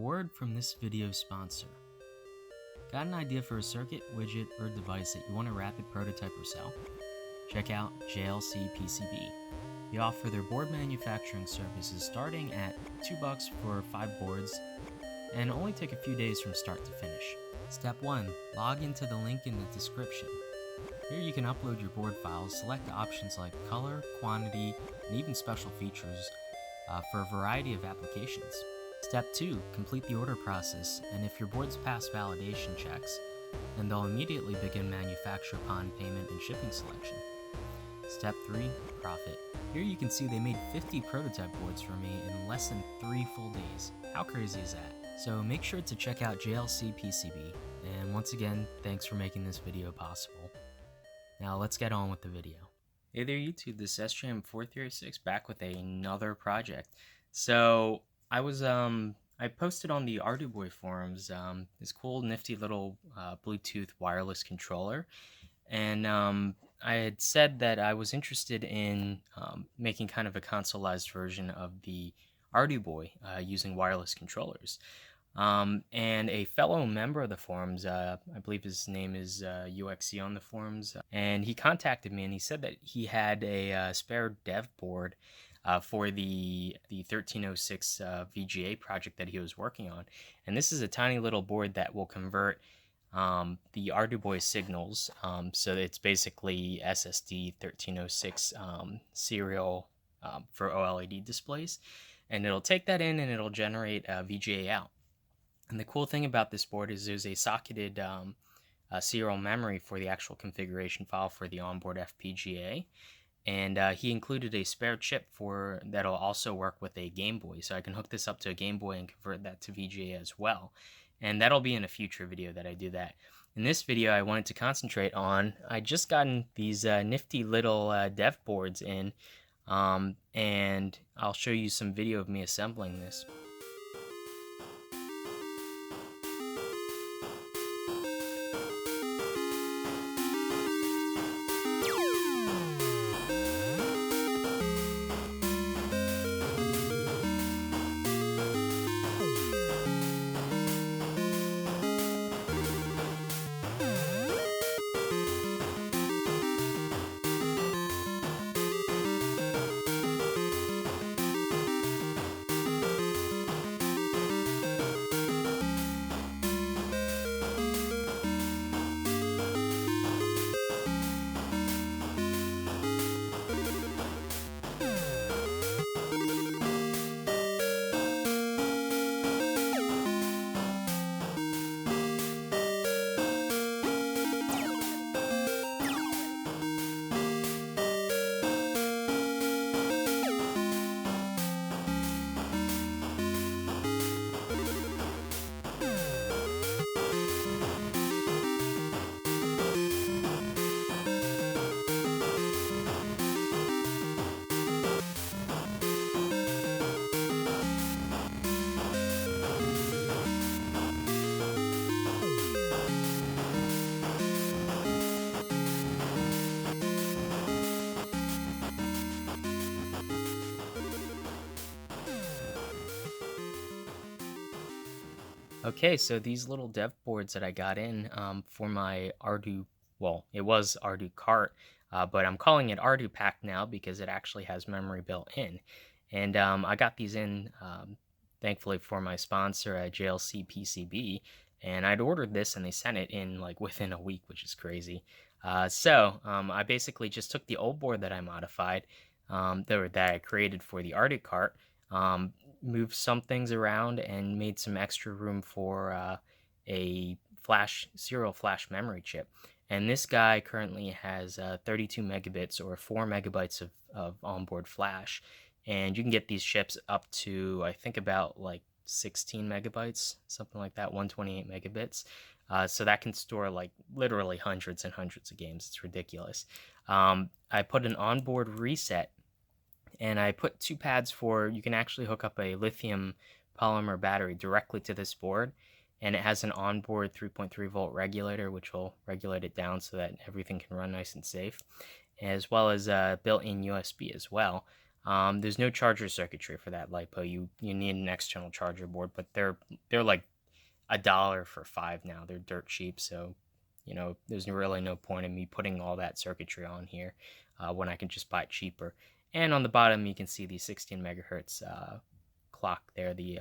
word from this video sponsor. Got an idea for a circuit, widget, or device that you want to rapid prototype or sell? Check out JLC PCB. They offer their board manufacturing services starting at $2 for 5 boards and only take a few days from start to finish. Step 1. Log into the link in the description. Here you can upload your board files, select options like color, quantity, and even special features for a variety of applications. Step 2. Complete the order process, and if your boards pass validation checks, then they'll immediately begin manufacture upon payment and shipping selection. Step 3. Profit. Here you can see they made 50 prototype boards for me in less than 3 full days. How crazy is that? So make sure to check out JLC PCB, and once again, thanks for making this video possible. Now let's get on with the video. Hey there YouTube, this is SJM436 back with another project. So I posted on the Arduboy forums this cool nifty little Bluetooth wireless controller, and I had said that I was interested in making kind of a consolized version of the Arduboy using wireless controllers. And a fellow member of the forums, I believe his name is UXC on the forums, and he contacted me and he said that he had a spare dev board for the 1306 VGA project that he was working on. And this is a tiny little board that will convert the Arduboy signals, so it's basically SSD 1306 serial for OLED displays, and it'll take that in and it'll generate VGA out. And the cool thing about this board is there's a socketed serial memory for the actual configuration file for the onboard FPGA, and he included a spare chip that'll also work with a Game Boy, so I can hook this up to a Game Boy and convert that to VGA as well. And that'll be in a future video that I do that. In this video, I wanted to concentrate on, I just gotten these nifty little dev boards in, and I'll show you some video of me assembling this. Okay, so these little dev boards that I got in for my it was ArduCart, but I'm calling it ArduPack now because it actually has memory built in. And I got these in, thankfully, for my sponsor at JLCPCB, and I'd ordered this and they sent it in like within a week, which is crazy. So I basically just took the old board that I modified, that I created for the ArduCart, moved some things around and made some extra room for a serial flash memory chip. And this guy currently has 32 megabits or 4 megabytes of onboard flash, and you can get these chips up to I think about like 16 megabytes, something like that, 128 megabits. So that can store like literally hundreds and hundreds of games. It's ridiculous. I put an onboard reset, and I put 2 pads you can actually hook up a lithium polymer battery directly to this board, and it has an onboard 3.3 volt regulator which will regulate it down so that everything can run nice and safe, as well as a built-in USB as well. There's no charger circuitry for that LiPo. You need an external charger board, but they're like $1 for 5 now. They're dirt cheap, so there's really no point in me putting all that circuitry on here when I can just buy it cheaper. And on the bottom, you can see the 16 megahertz clock there, the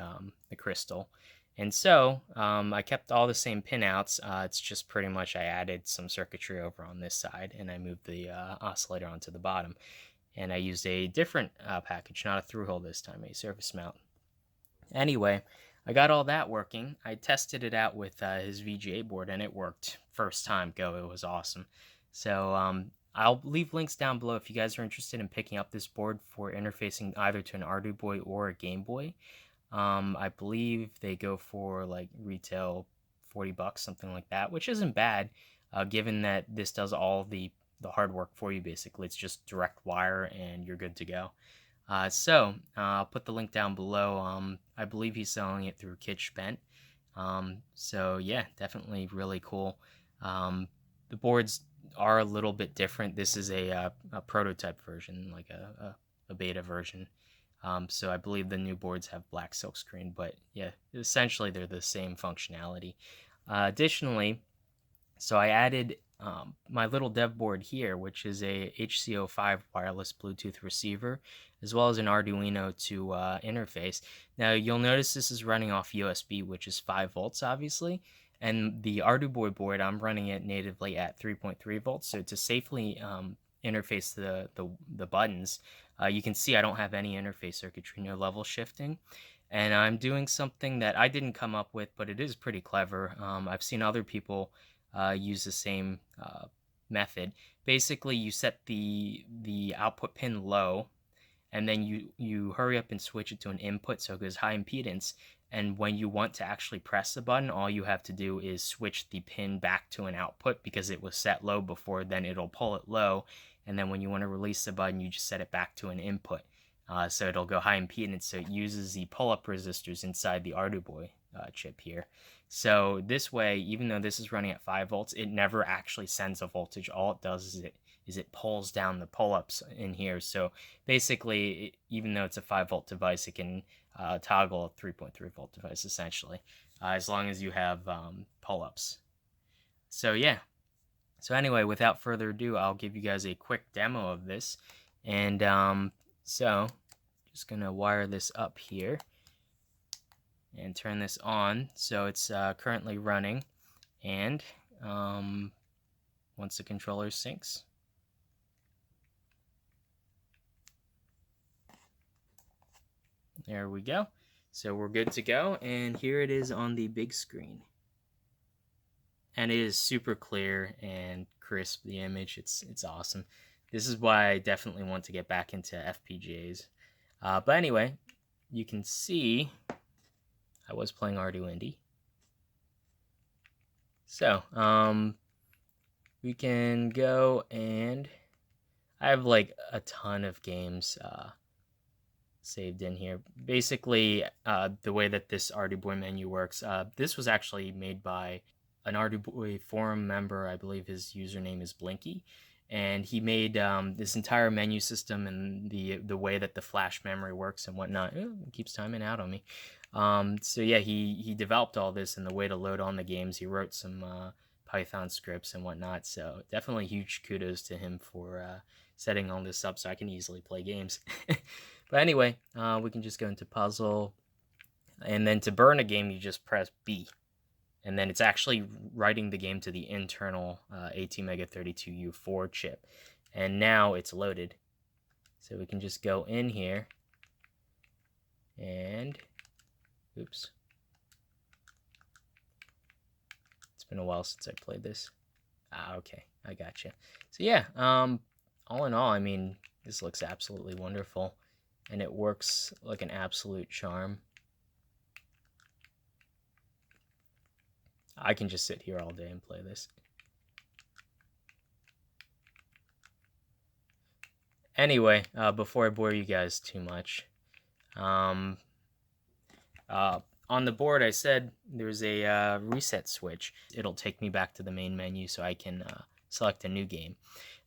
crystal. And so I kept all the same pinouts. It's just pretty much I added some circuitry over on this side, and I moved the oscillator onto the bottom. And I used a different package, not a through hole this time, a surface mount. Anyway, I got all that working. I tested it out with his VGA board, and it worked first time go. It was awesome. So I'll leave links down below if you guys are interested in picking up this board for interfacing either to an Arduboy or a Game Boy. I believe they go for like retail $40, something like that, which isn't bad, given that this does all the hard work for you. Basically, it's just direct wire and you're good to go. So I'll put the link down below. I believe he's selling it through KitchBent. So yeah, definitely really cool. The boards are a little bit different. This is a prototype version, like a beta version. So I believe the new boards have black silkscreen, but yeah, essentially they're the same functionality. Additionally, so I added my little dev board here, which is a HC05 wireless Bluetooth receiver, as well as an Arduino to interface. Now you'll notice this is running off USB, which is 5 volts obviously, and the Arduboy board, I'm running it natively at 3.3 volts. So to safely interface the buttons, you can see I don't have any interface circuitry, no level shifting. And I'm doing something that I didn't come up with, but it is pretty clever. I've seen other people use the same method. Basically, you set the output pin low, and then you hurry up and switch it to an input so it goes high impedance. And when you want to actually press the button, all you have to do is switch the pin back to an output because it was set low before. Then it'll pull it low, and then when you want to release the button, you just set it back to an input. So it'll go high impedance, so it uses the pull-up resistors inside the Arduboy chip here. So this way, even though this is running at 5 volts, it never actually sends a voltage. All it does is it pulls down the pull-ups in here. So basically, even though it's a 5 volt device, it can toggle a 3.3 volt device essentially, as long as you have pull-ups. So yeah. So anyway, without further ado, I'll give you guys a quick demo of this. And so just gonna wire this up here and turn this on. So it's currently running, and once the controller syncs, there we go. So we're good to go, and here it is on the big screen. And it is super clear and crisp, the image. It's awesome. This is why I definitely want to get back into FPGAs. But anyway, you can see I was playing Arduino. So we can go, and I have like a ton of games saved in here. Basically, the way that this Arduboy menu works, this was actually made by an Arduboy forum member. I believe his username is Blinky, and he made this entire menu system and the way that the flash memory works and whatnot. It keeps timing out on me. So yeah, he developed all this and the way to load on the games. He wrote some Python scripts and whatnot. So definitely huge kudos to him for setting all this up so I can easily play games. But anyway, we can just go into puzzle, and then to burn a game, you just press B. And then it's actually writing the game to the internal ATmega32U4 chip. And now it's loaded. So we can just go in here and, oops. It's been a while since I played this. Okay, I gotcha. So yeah, all in all, I mean, this looks absolutely wonderful. And it works like an absolute charm. I can just sit here all day and play this. Anyway, before I bore you guys too much, on the board I said there's a reset switch. It'll take me back to the main menu so I can select a new game.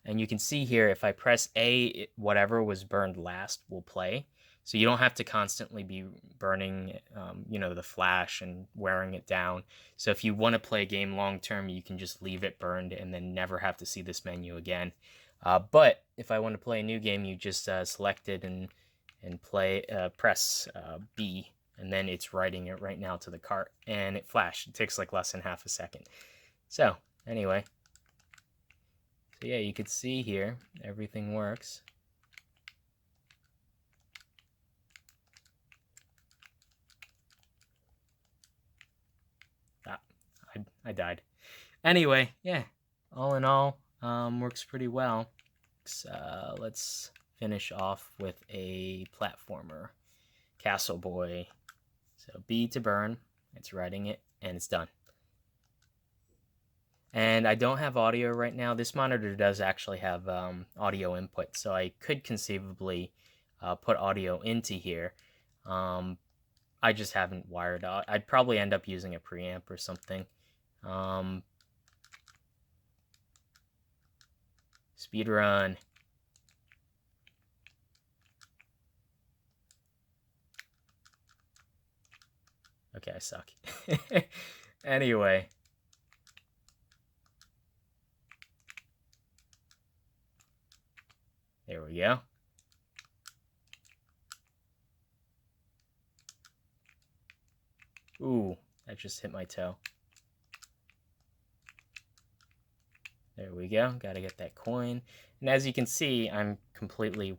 And you can see here, if I press A, whatever was burned last will play. So you don't have to constantly be burning, the flash and wearing it down. So if you want to play a game long term, you can just leave it burned and then never have to see this menu again. But if I want to play a new game, you just select it and press B, and then it's writing it right now to the cart, and it flashed. It takes like less than half a second. So anyway, so yeah, you could see here everything works. I died. Anyway, yeah, all in all, works pretty well. Let's finish off with a platformer, Castle Boy. So B to burn, it's writing it, and it's done. And I don't have audio right now. This monitor does actually have audio input, so I could conceivably put audio into here. I just haven't wired out. I'd probably end up using a preamp or something. Speed run. Okay, I suck. Anyway. There we go. Ooh, that just hit my toe. There we go. Got to get that coin. And as you can see, I'm completely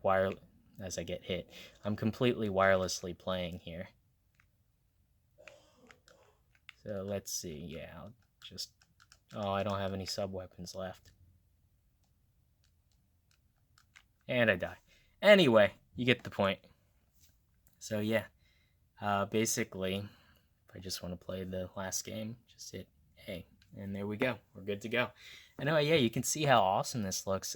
as I get hit, I'm completely wirelessly playing here. So let's see. Yeah, I'll just... Oh, I don't have any sub-weapons left. And I die. Anyway, you get the point. So yeah, basically, if I just want to play the last game, just hit A. And there we go. We're good to go. Anyway, yeah, you can see how awesome this looks.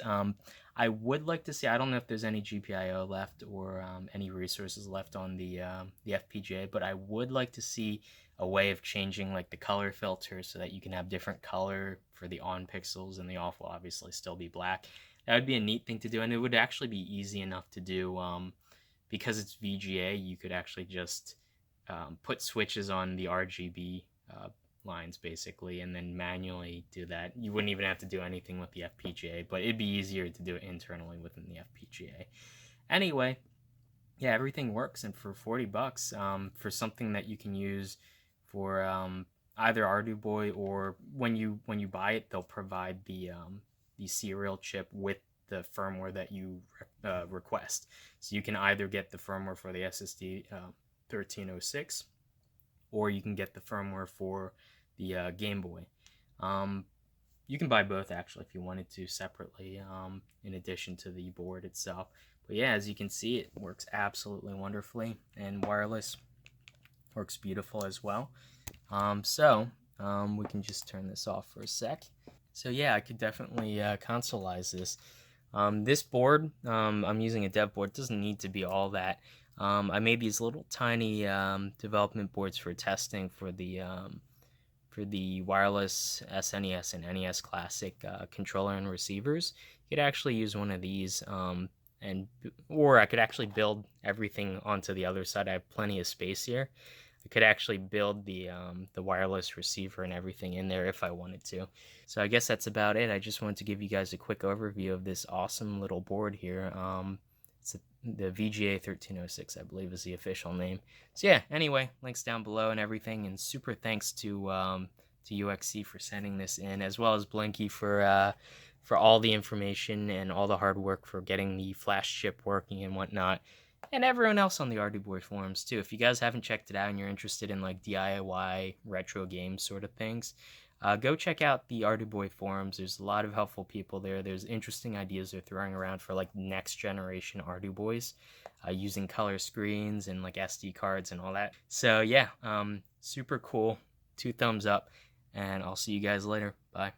I would like to see, I don't know if there's any GPIO left or any resources left on the FPGA, but I would like to see a way of changing like the color filter so that you can have different color for the on pixels and the off will obviously still be black. That would be a neat thing to do, and it would actually be easy enough to do because it's VGA. You could actually just put switches on the RGB lines basically and then manually do that. You wouldn't even have to do anything with the FPGA, but it'd be easier to do it internally within the FPGA. Anyway, yeah, everything works, and for $40 for something that you can use for either Arduboy, or when you buy it, they'll provide the serial chip with the firmware that you request. So you can either get the firmware for the SSD 1306, or you can get the firmware for the gameboy. You can buy both actually if you wanted to separately, in addition to the board itself. But yeah, as you can see, it works absolutely wonderfully, and wireless works beautiful as well. We can just turn this off for a sec. So yeah, I could definitely consolize this. This board, I'm using a dev board. It doesn't need to be all that. I made these little tiny development boards for testing for the wireless SNES and NES Classic controller and receivers. You could actually use one of these, or I could actually build everything onto the other side. I have plenty of space here. I could actually build the wireless receiver and everything in there if I wanted to. So I guess that's about it. I just wanted to give you guys a quick overview of this awesome little board here. It's the VGA 1306, I believe, is the official name. So yeah, anyway, links down below and everything, and super thanks to UXC for sending this in, as well as Blinky for all the information and all the hard work for getting the flash chip working and whatnot. And everyone else on the Arduboy forums too. If you guys haven't checked it out and you're interested in like DIY retro games sort of things, go check out the Arduboy forums. There's a lot of helpful people there. There's interesting ideas they're throwing around for like next generation Arduboys, using color screens and like SD cards and all that. So yeah, super cool. 2 thumbs up, and I'll see you guys later. Bye.